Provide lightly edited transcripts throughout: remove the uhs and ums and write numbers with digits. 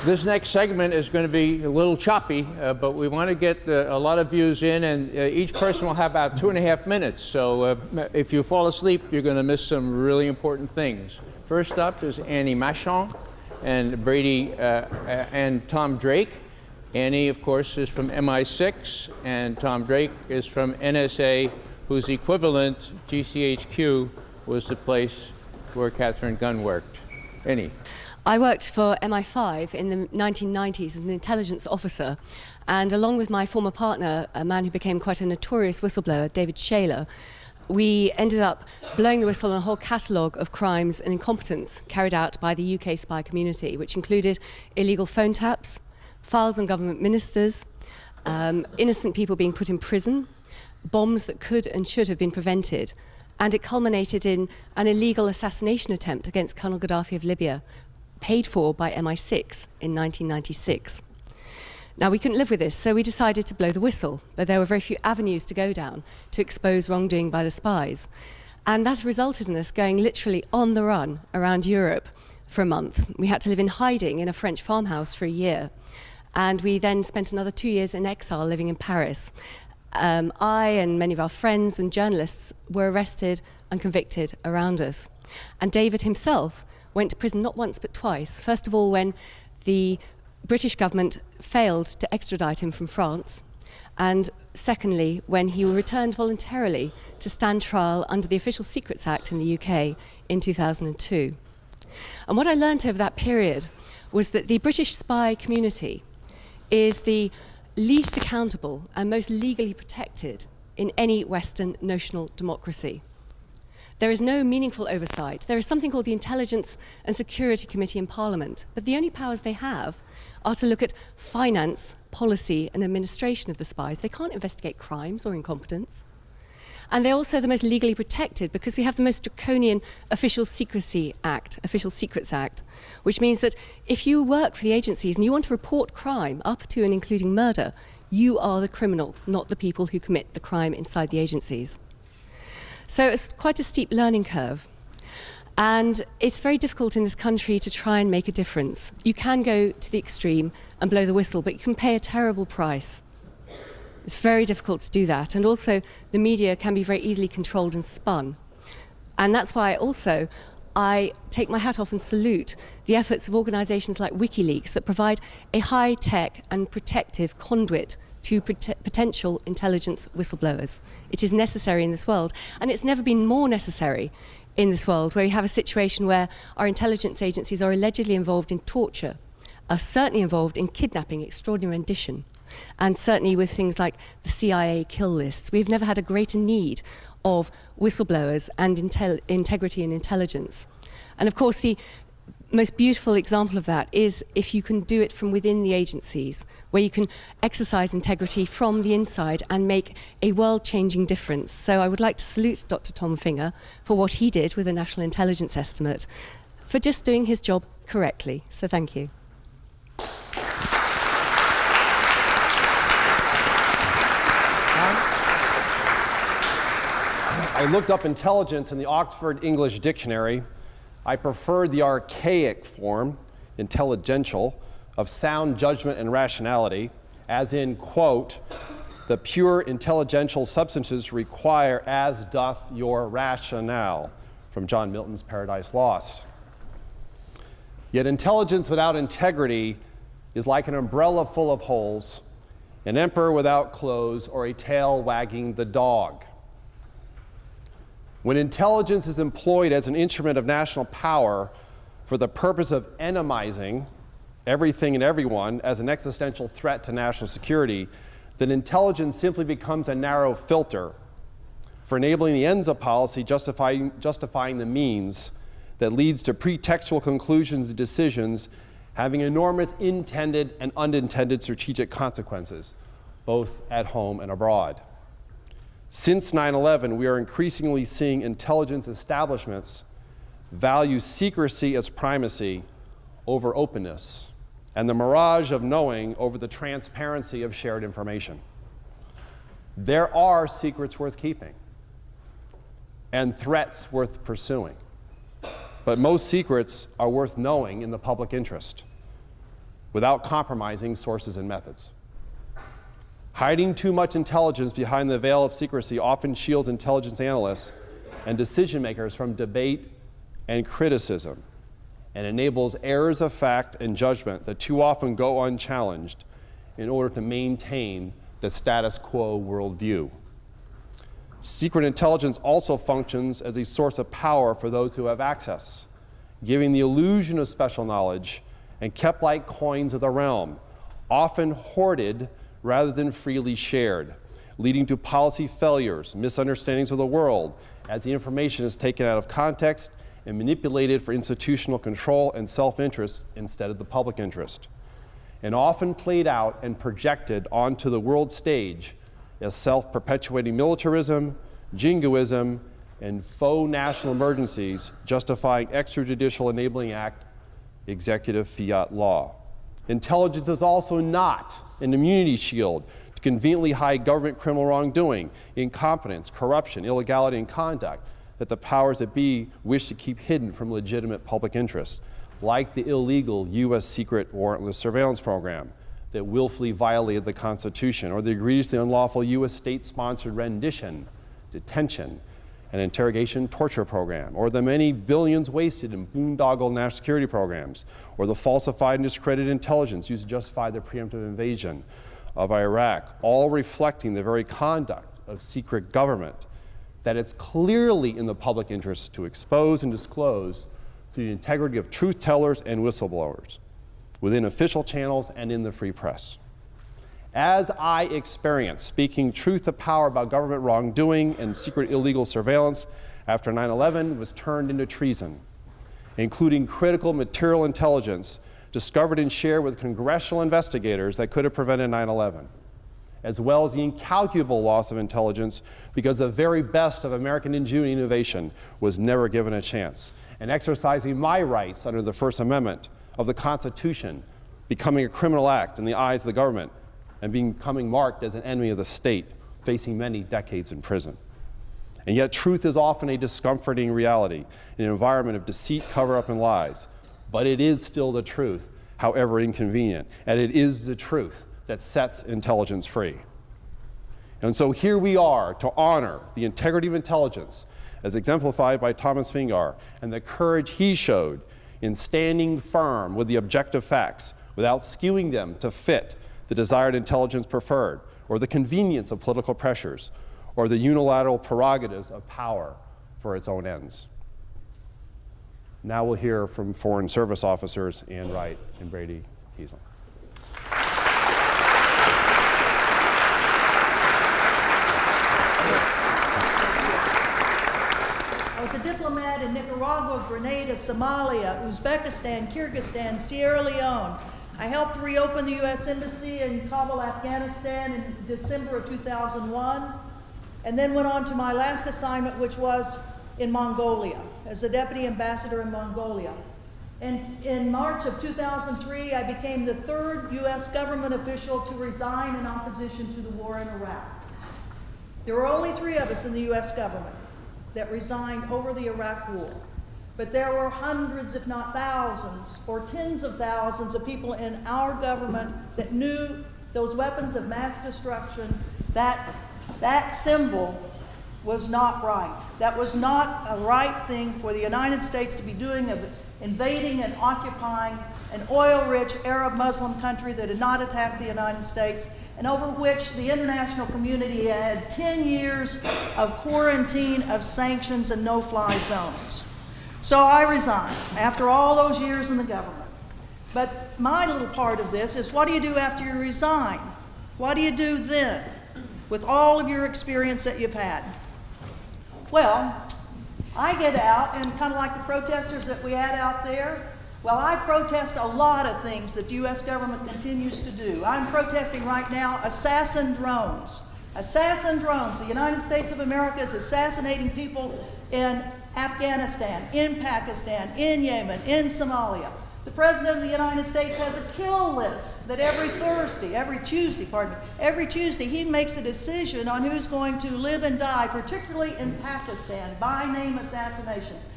This next segment is going to be a little choppy, but we want to get a lot of views in, and each person will have about 2.5 minutes. So if you fall asleep, you're going to miss some really important things. First up is Annie Machon and Brady and Tom Drake. Annie, of course, is from MI6, and Tom Drake is from NSA, whose equivalent, GCHQ, was the place where Catherine Gunn worked. Annie. I worked for MI5 in the 1990s as an intelligence officer, and along with my former partner, a man who became quite a notorious whistleblower, David Shaler, we ended up blowing the whistle on a whole catalogue of crimes and incompetence carried out by the UK spy community, which included illegal phone taps, files on government ministers, innocent people being put in prison, bombs that could and should have been prevented, and it culminated in an illegal assassination attempt against Colonel Gaddafi of Libya, paid for by MI6 in 1996. Now, we couldn't live with this, so we decided to blow the whistle, but there were very few avenues to go down to expose wrongdoing by the spies. And that resulted in us going literally on the run around Europe for a month. We had to live in hiding in a French farmhouse for a year, and we then spent another 2 years in exile living in Paris. I and many of our friends and journalists were arrested and convicted around us. And David himself went to prison not once but twice. First of all, when the British government failed to extradite him from France, and secondly, when he returned voluntarily to stand trial under the Official Secrets Act in the UK in 2002. And what I learned over that period was that the British spy community is the least accountable and most legally protected in any Western notional democracy. There is no meaningful oversight. There is something called the Intelligence and Security Committee in Parliament, but the only powers they have are to look at finance, policy, and administration of the spies. They can't investigate crimes or incompetence. And they're also the most legally protected because we have the most draconian Official Secrecy Act, Official Secrets Act, which means that if you work for the agencies and you want to report crime up to and including murder, you are the criminal, not the people who commit the crime inside the agencies. So it's quite a steep learning curve. And it's very difficult in this country to try and make a difference. You can go to the extreme and blow the whistle, but you can pay a terrible price. It's very difficult to do that. And also, the media can be very easily controlled and spun. And that's why also I take my hat off and salute the efforts of organisations like WikiLeaks that provide a high-tech and protective conduit to potential intelligence whistleblowers. It is necessary in this world, and it's never been more necessary in this world, where we have a situation where our intelligence agencies are allegedly involved in torture, are certainly involved in kidnapping, extraordinary rendition, and certainly with things like the CIA kill lists. We've never had a greater need of whistleblowers and integrity and intelligence. And of course, the most beautiful example of that is if you can do it from within the agencies, where you can exercise integrity from the inside and make a world-changing difference. So I would like to salute Dr. Tom Finger for what he did with the National Intelligence Estimate, for just doing his job correctly. So thank you. I looked up intelligence in the Oxford English Dictionary. I preferred the archaic form, intelligential, of sound judgment and rationality, as in, quote, the pure intelligential substances require as doth your rationale, from John Milton's Paradise Lost. Yet intelligence without integrity is like an umbrella full of holes, an emperor without clothes, or a tail wagging the dog. When intelligence is employed as an instrument of national power for the purpose of enemizing everything and everyone as an existential threat to national security, then intelligence simply becomes a narrow filter for enabling the ends of policy, justifying the means that leads to pretextual conclusions and decisions having enormous intended and unintended strategic consequences, both at home and abroad. Since 9/11, we are increasingly seeing intelligence establishments value secrecy as primacy over openness, and the mirage of knowing over the transparency of shared information. There are secrets worth keeping and threats worth pursuing, but most secrets are worth knowing in the public interest. without compromising sources and methods. Hiding too much intelligence behind the veil of secrecy often shields intelligence analysts and decision makers from debate and criticism, and enables errors of fact and judgment that too often go unchallenged in order to maintain the status quo worldview. Secret intelligence also functions as a source of power for those who have access, giving the illusion of special knowledge and kept like coins of the realm, often hoarded rather than freely shared, leading to policy failures, misunderstandings of the world, as the information is taken out of context and manipulated for institutional control and self-interest instead of the public interest, and often played out and projected onto the world stage as self-perpetuating militarism, jingoism, and faux national emergencies justifying extrajudicial enabling act executive fiat law. Intelligence is also not an immunity shield to conveniently hide government criminal wrongdoing, incompetence, corruption, illegality, and conduct that the powers that be wish to keep hidden from legitimate public interest, like the illegal U.S. secret warrantless surveillance program that willfully violated the Constitution, or the egregiously unlawful U.S. state-sponsored rendition, detention, and interrogation torture program, or the many billions wasted in boondoggle national security programs, or the falsified and discredited intelligence used to justify the preemptive invasion of Iraq, all reflecting the very conduct of secret government that it's clearly in the public interest to expose and disclose through the integrity of truth tellers and whistleblowers within official channels and in the free press. As I experienced speaking truth to power about government wrongdoing and secret illegal surveillance after 9/11 was turned into treason, including critical material intelligence discovered and shared with congressional investigators that could have prevented 9/11, as well as the incalculable loss of intelligence because the very best of American ingenuity and innovation was never given a chance, and exercising my rights under the First Amendment of the Constitution becoming a criminal act in the eyes of the government and becoming marked as an enemy of the state, facing many decades in prison. And yet truth is often a discomforting reality in an environment of deceit, cover-up, and lies. But it is still the truth, however inconvenient, and it is the truth that sets intelligence free. And so here we are to honor the integrity of intelligence as exemplified by Thomas Fingar and the courage he showed in standing firm with the objective facts without skewing them to fit the desired intelligence preferred, or the convenience of political pressures, or the unilateral prerogatives of power for its own ends. Now we'll hear from Foreign Service Officers Ann Wright and Brady Heasling. I was a diplomat in Nicaragua, Grenada, Somalia, Uzbekistan, Kyrgyzstan, Sierra Leone. I helped reopen the U.S. Embassy in Kabul, Afghanistan in December of 2001, and then went on to my last assignment, which was in Mongolia, as a deputy ambassador in Mongolia. And in March of 2003, I became the third U.S. government official to resign in opposition to the war in Iraq. There were only 3 of us in the U.S. government that resigned over the Iraq war. But there were hundreds, if not thousands, or tens of thousands of people in our government that knew those weapons of mass destruction, that symbol was not right. That was not a right thing for the United States to be doing, of invading and occupying an oil-rich Arab Muslim country that had not attacked the United States, and over which the international community had 10 years of quarantine, of sanctions, and no-fly zones. So I resigned after all those years in the government. But my little part of this is, what do you do after you resign? What do you do then with all of your experience that you've had? Well, I get out, and kind of like the protesters that we had out there, well, I protest a lot of things that the U.S. government continues to do. I'm protesting right now assassin drones. Assassin drones. The United States of America is assassinating people in Afghanistan, in Pakistan, in Yemen, in Somalia. The President of the United States has a kill list that every Tuesday he makes a decision on who's going to live and die, particularly in Pakistan, by name assassinations.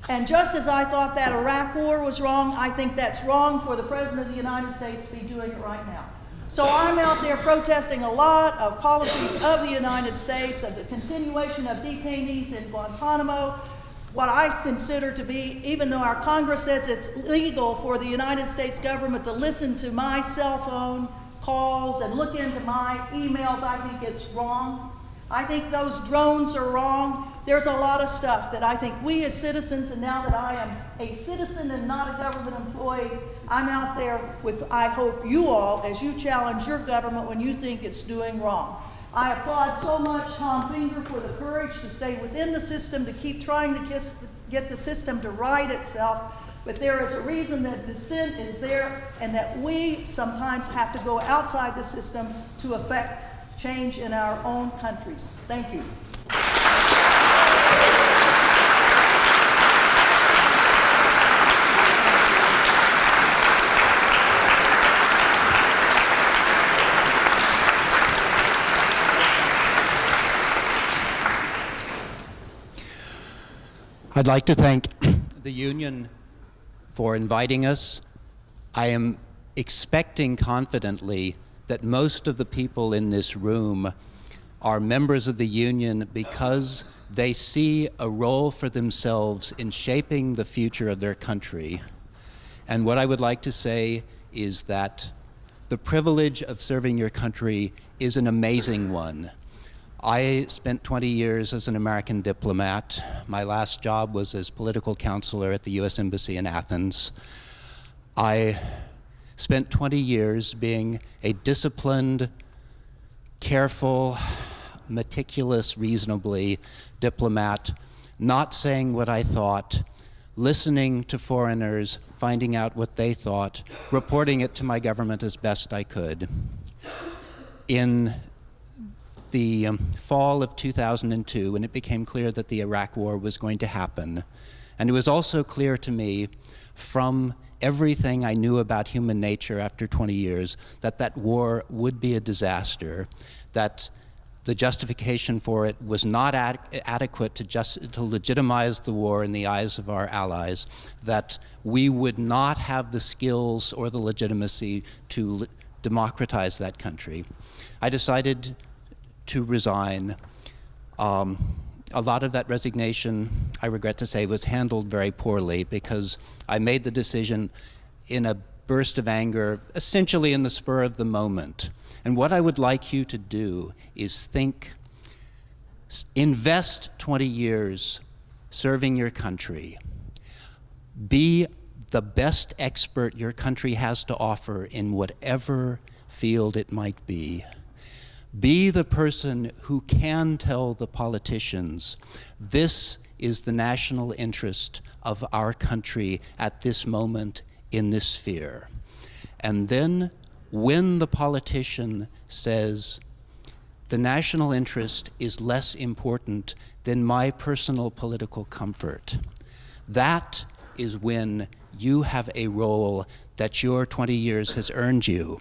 And just as I thought that Iraq war was wrong, I think that's wrong for the President of the United States to be doing it right now. So I'm out there protesting a lot of policies of the United States, of the continuation of detainees in Guantanamo, what I consider to be, even though our Congress says it's legal for the United States government to listen to my cell phone calls and look into my emails, I think it's wrong. I think those drones are wrong. There's a lot of stuff that I think we as citizens, and now that I am a citizen and not a government employee, I'm out there with, I hope you all, as you challenge your government when you think it's doing wrong. I applaud so much Tom Finger for the courage to stay within the system, to keep trying to get the system to right itself. But there is a reason that dissent is there, and that we sometimes have to go outside the system to affect change in our own countries. Thank you. I'd like to thank the union for inviting us. I am expecting confidently that most of the people in this room are members of the union because they see a role for themselves in shaping the future of their country. And what I would like to say is that the privilege of serving your country is an amazing one. I spent 20 years as an American diplomat. My last job was as political counselor at the U.S. Embassy in Athens. I spent 20 years being a disciplined, careful, meticulous, reasonably diplomat, not saying what I thought, listening to foreigners, finding out what they thought, reporting it to my government as best I could. In the fall of 2002, when it became clear that the Iraq War was going to happen, and it was also clear to me from everything I knew about human nature after 20 years that that war would be a disaster, that the justification for it was not adequate to legitimize the war in the eyes of our allies, that we would not have the skills or the legitimacy to democratize that country. I decided to resign. A lot of that resignation, I regret to say, was handled very poorly because I made the decision in a burst of anger, essentially in the spur of the moment. And what I would like you to do is think, invest 20 years serving your country. Be the best expert your country has to offer in whatever field it might be. Be the person who can tell the politicians, this is the national interest of our country at this moment in this sphere. And then when the politician says, the national interest is less important than my personal political comfort, that is when you have a role that your 20 years has earned you.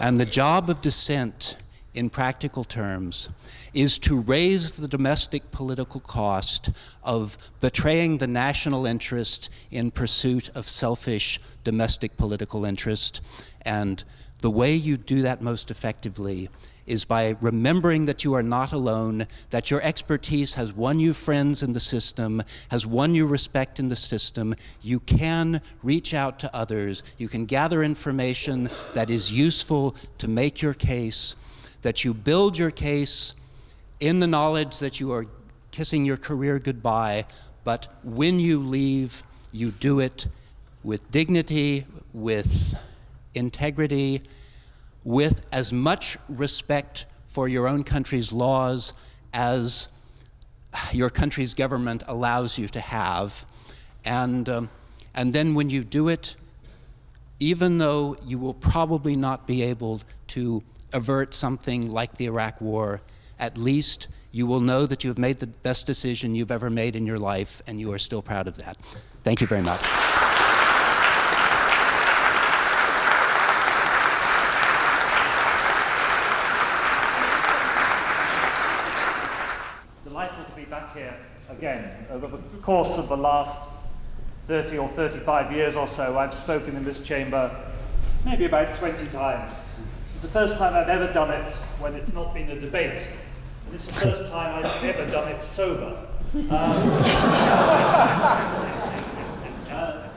And the job of dissent, in practical terms, is to raise the domestic political cost of betraying the national interest in pursuit of selfish domestic political interest. And the way you do that most effectively is by remembering that you are not alone, that your expertise has won you friends in the system, has won you respect in the system. You can reach out to others. You can gather information that is useful to make your case, that you build your case in the knowledge that you are kissing your career goodbye, but when you leave, you do it with dignity, with integrity, with as much respect for your own country's laws as your country's government allows you to have. And then when you do it, even though you will probably not be able to avert something like the Iraq War, at least you will know that you have made the best decision you've ever made in your life, and you are still proud of that. Thank you very much. Delightful to be back here again. Over the course of the last 30 or 35 years or so, I've spoken in this chamber maybe about 20 times. It's the first time I've ever done it when it's not been a debate. And it's the first time I've ever done it sober.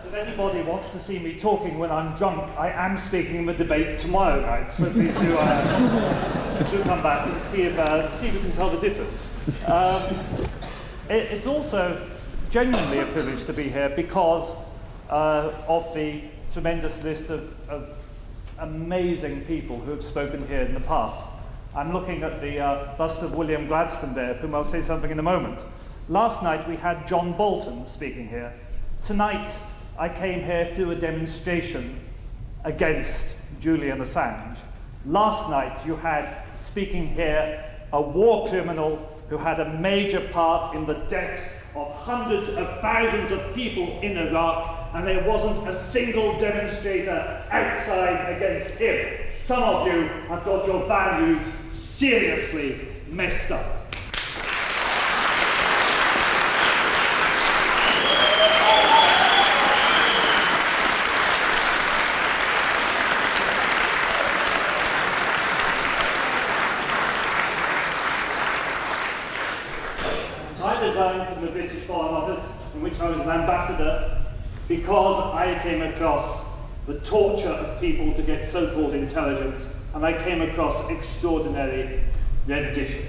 If anybody wants to see me talking when I'm drunk, I am speaking in the debate tomorrow night. So please do, do come back and see if you can tell the difference. It's also genuinely a privilege to be here because of the tremendous list of amazing people who have spoken here in the past. I'm looking at the bust of William Gladstone there, of whom I'll say something in a moment. Last night we had John Bolton speaking here. Tonight I came here through a demonstration against Julian Assange. Last night you had speaking here a war criminal who had a major part in the deaths of hundreds of thousands of people in Iraq, and there wasn't a single demonstrator outside against him. Some of you have got your values seriously messed up. I resigned from the British Foreign Office, in which I was an ambassador, because I came across the torture of people to get so-called intelligence, and I came across extraordinary rendition.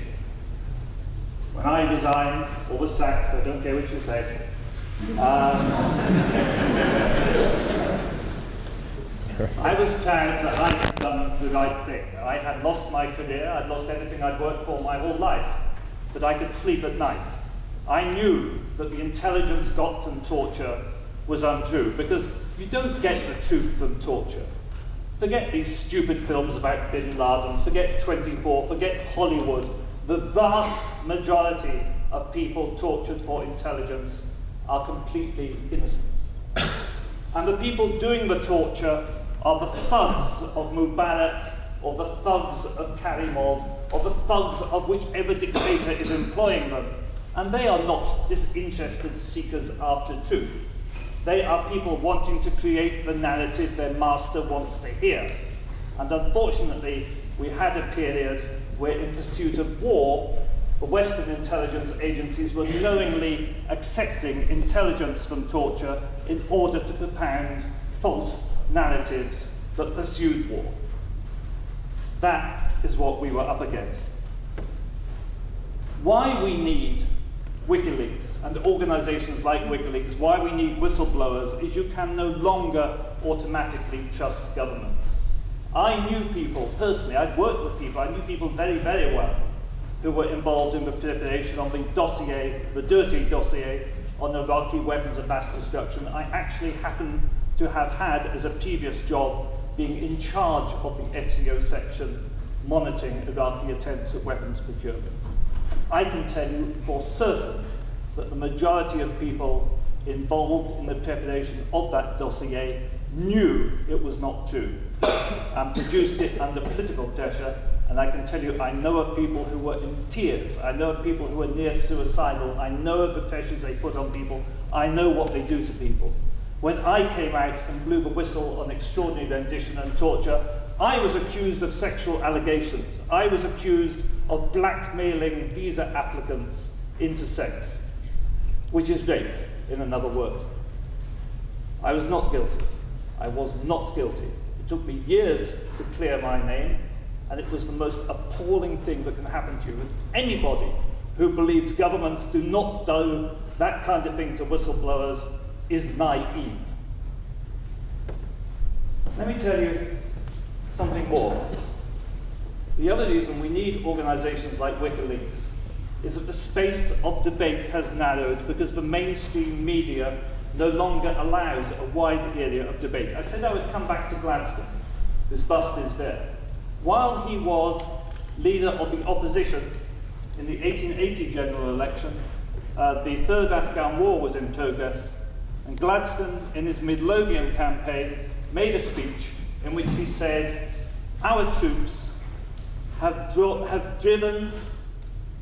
When I resigned, or was sacked, I don't care which you say, I was proud that I had done the right thing. I had lost my career, I'd lost everything I'd worked for my whole life, but I could sleep at night. I knew that the intelligence got from torture was untrue, because you don't get the truth from torture. Forget these stupid films about Bin Laden, forget 24, forget Hollywood. The vast majority of people tortured for intelligence are completely innocent. And the people doing the torture are the thugs of Mubarak, or the thugs of Karimov, or the thugs of whichever dictator is employing them. And they are not disinterested seekers after truth. They are people wanting to create the narrative their master wants to hear. And unfortunately, we had a period where in pursuit of war, the Western intelligence agencies were knowingly accepting intelligence from torture in order to propound false narratives that pursued war. That is what we were up against. Why we need WikiLeaks and organizations like WikiLeaks, why we need whistleblowers, is you can no longer automatically trust governments. I knew people personally, I'd worked with people, I knew people very, very well who were involved in the preparation of the dossier, the dirty dossier on Iraqi weapons of mass destruction. I actually happen to have had, as a previous job, being in charge of the XEO section monitoring Iraqi attempts at weapons procurement. I can tell you for certain that the majority of people involved in the preparation of that dossier knew it was not true and produced it under political pressure. And I can tell you, I know of people who were in tears. I know of people who were near suicidal. I know of the pressures they put on people. I know what they do to people. When I came out and blew the whistle on extraordinary rendition and torture, I was accused of sexual allegations. I was accused of blackmailing visa applicants into sex, which is rape, in another word. I was not guilty. I was not guilty. It took me years to clear my name, and it was the most appalling thing that can happen to you. And anybody who believes governments do not do that kind of thing to whistleblowers is naive. Let me tell you something more. The other reason we need organizations like WikiLeaks is that the space of debate has narrowed because the mainstream media no longer allows a wide area of debate. I said I would come back to Gladstone. This bust is there. While he was leader of the opposition in the 1880 general election, the Third Afghan War was in progress, and Gladstone, in his Midlothian campaign, made a speech in which he said, "Our troops have driven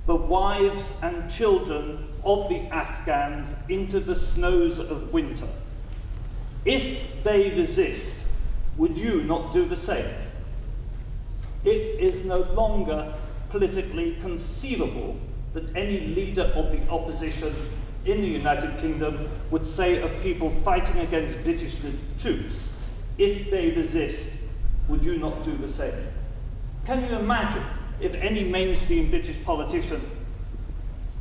the wives and children of the Afghans into the snows of winter. If they resist, would you not do the same? It is no longer politically conceivable that any leader of the opposition in the United Kingdom would say of people fighting against British troops, if they resist, would you not do the same? Can you imagine if any mainstream British politician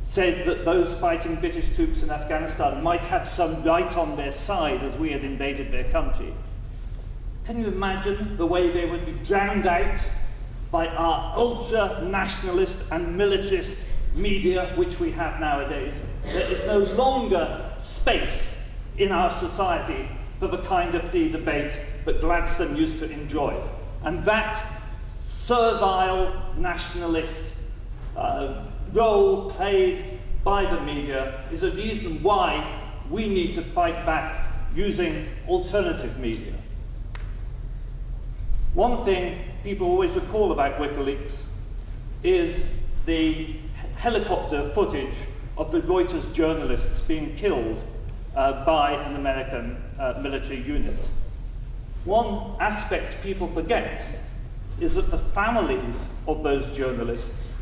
said that those fighting British troops in Afghanistan might have some right on their side as we had invaded their country? Can you imagine the way they would be drowned out by our ultra-nationalist and militarist media which we have nowadays? There is no longer space in our society for the kind of debate that Gladstone used to enjoy. And that servile nationalist role played by the media is a reason why we need to fight back using alternative media. One thing people always recall about WikiLeaks is the helicopter footage of the Reuters journalists being killed by an American military unit. One aspect people forget is that the families of those journalists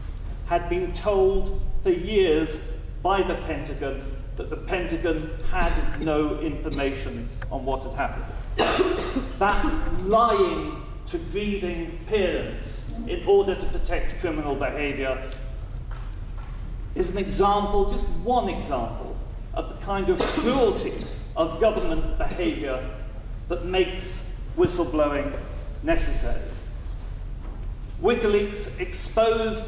had been told for years by the Pentagon that the Pentagon had no information on what had happened. That lying to grieving parents in order to protect criminal behaviour is an example, just one example, of the kind of cruelty of government behaviour that makes whistleblowing necessary. WikiLeaks exposed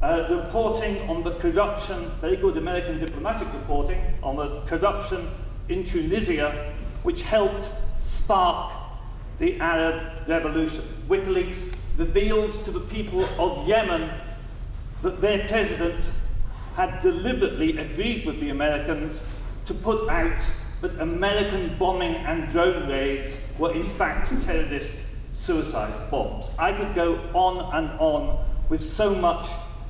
reporting on the corruption, very good American diplomatic reporting, on the corruption in Tunisia, which helped spark the Arab Revolution. WikiLeaks revealed to the people of Yemen that their president had deliberately agreed with the Americans to put out that American bombing and drone raids were in fact terrorist suicide bombs. I could go on and on with so much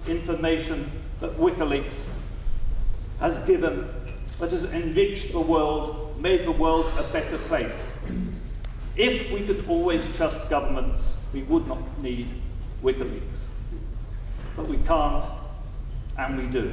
information that WikiLeaks has given, that has enriched the world, made the world a better place. If we could always trust governments, we would not need WikiLeaks. But we can't, and we do.